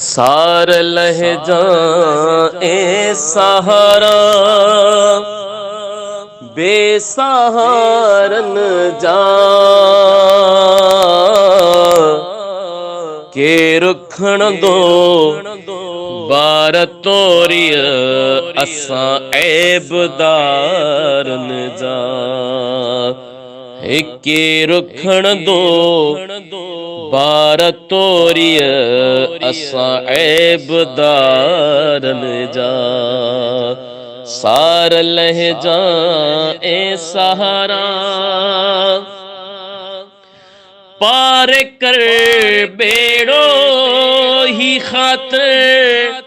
सार लहजा ए सहारा बेसहारन जा के रुखण दो बार तोरिय असां ऐबदारन जा के रुखण दो बार तोरिय असां ऐबदारन जा सार लहजा ए सहारा पार कर बेड़ो ही खातिर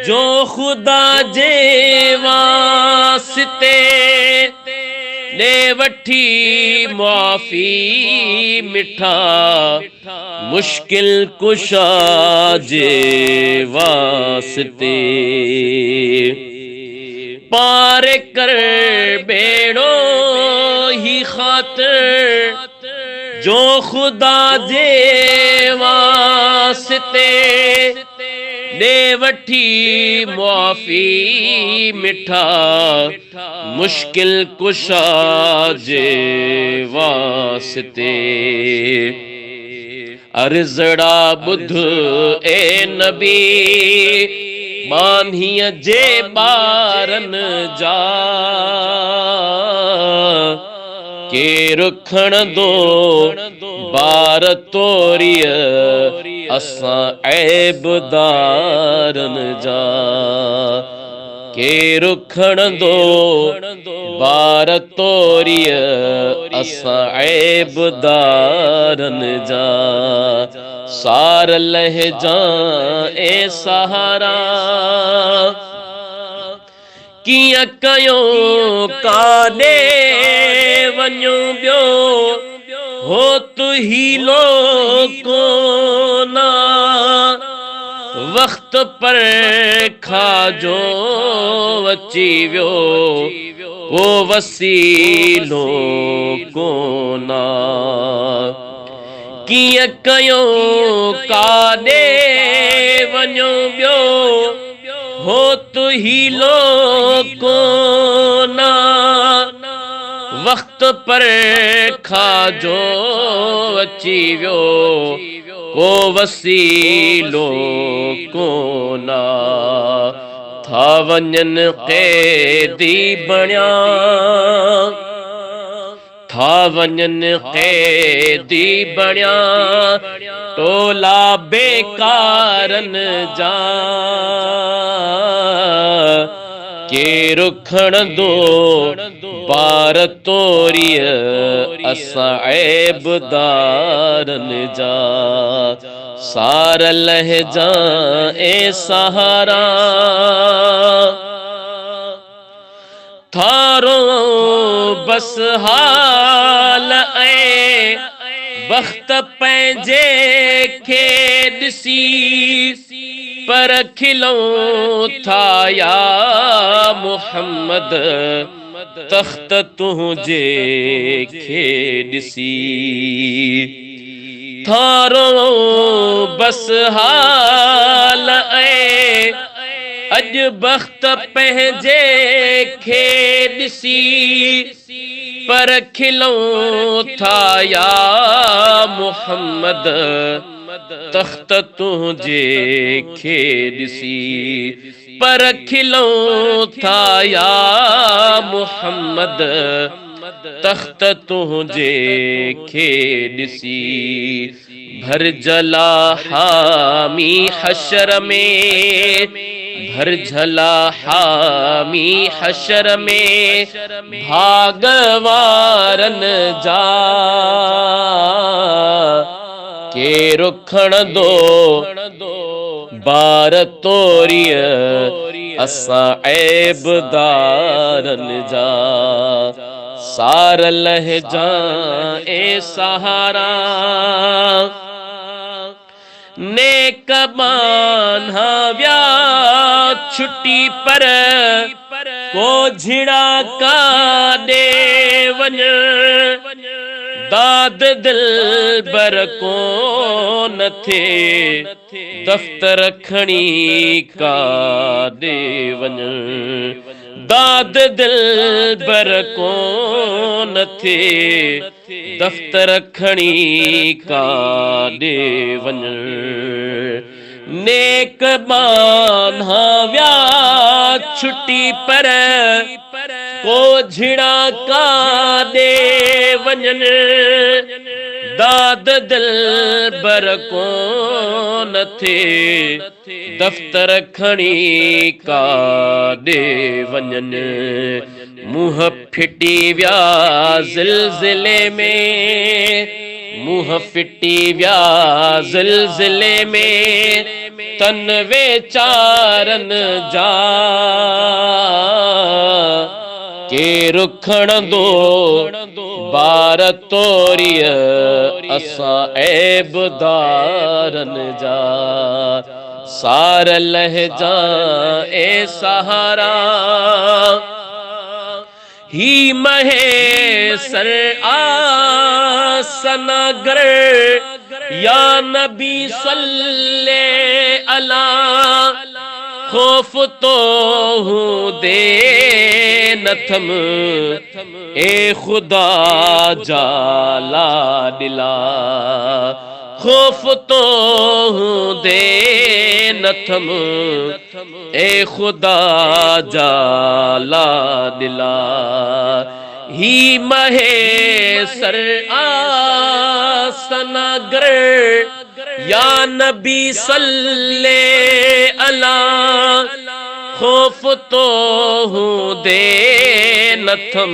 जो खुदा जे वास्ते ने वठी माफ़ी मिठा मुश्किल कुशा जे वास्ते पार कर बेड़ो ही खातिर जो खुदा जे वास्ते ने वठी माफ़ी मिठा मुश्किल कुशा जे वास्ते अर्ज़ड़ा बुध ए नबी मान्हीअ जे ॿारन जा के रुखण दो बार तोरिय असां ऐबदारन जा के रुखण दो बार तोरिय असां ऐबदारन जा सार लहजा ए सहारा किया कयो काने वञो ॿियो हो तु हीलो कोना वक्त पर खाजो अची वियो वो वसीलो कोना किया कयो काने वञो ॿियो हो तु हीलो कोना वक्त पर खाजो अची वियो को वसीलो कोना था वञन क़ैदी बणिया था वञन क़ैदी बणिया टोला बेकारन जा के रुखण दो बार तोरिय असां ऐबदारन जा सार लहजा ए सहारा थारो बस हाल ऐं वक्त पंहिंजे खे ॾिसी पर खिलऊं था या मुहम्मद तख्त तुंहिंजे खे ॾिसी थारो बस हाल ऐं अॼु वक्त पंहिंजे खे ॾिसी पर खिलऊं था या मुहम्मद तख्त तुंहिंजे खे ॾिसी पर खिलऊं था या मुहम्मद तख्त तुंहिंजे खे ॾिसी भरजला हामी हशर में भरजला हामी हशर में भागवारन जा के रुखण दो बार तोरिय असां ऐबदारन जा सार लहजा ए सहारा नेक बान्हा व्या छुट्टी पर को झिड़ा का दे वञ दाद दिल बर को न थे दफ्तर खणी का दे वञ दाद दिल बर को न थे दफ्तर खणी का दे वञ नेक बांधा व्या छुट्टी पर को झिड़ा का दे वञन दाद दिल बर को न थे दफ्तर खणी का दे वञन मुंह फिटी व्या ज़िलज़िले में मुंह फिटी व्या ज़िलज़िले में तन वेचारन जा के रुखण दो बार तोरिय असा ऐबदारन जा सार लहजा ए सहारा ही महेसर आसनगर या नबी सल्ले अला खौफ तो हूँ दे नथम ए खुदा जाला दिला खौफ तो हूँ दे नथम ए खुदा जाला दिला ही महेसर आसनगर या नबी सल्ले अला खौफ तो हूँ दे नथम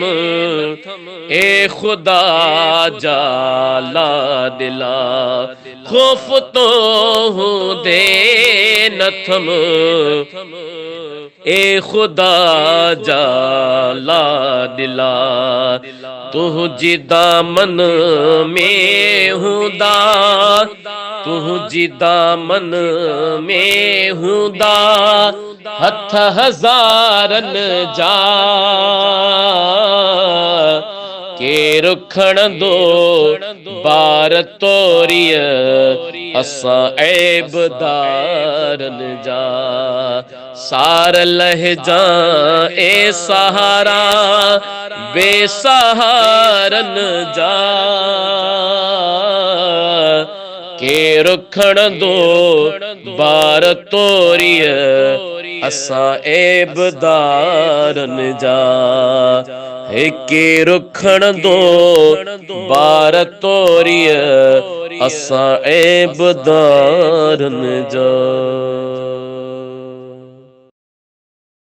ए खुदा जाला दिला खौफ तो हूँ दे नथम ए खुदा जाला दिला तुझी दामन में हुदा तुझी दामन में हुदा हथ हज़ारन जा के रुखण दो बार तोरिय असा ऐबदारन जा सार लहजा ए सहारा बेसहारन जा के रुखण दो बार तोरिय असा ऐबदारन जा के रुखण दो बार तोरिय असा ऐबदारन जा।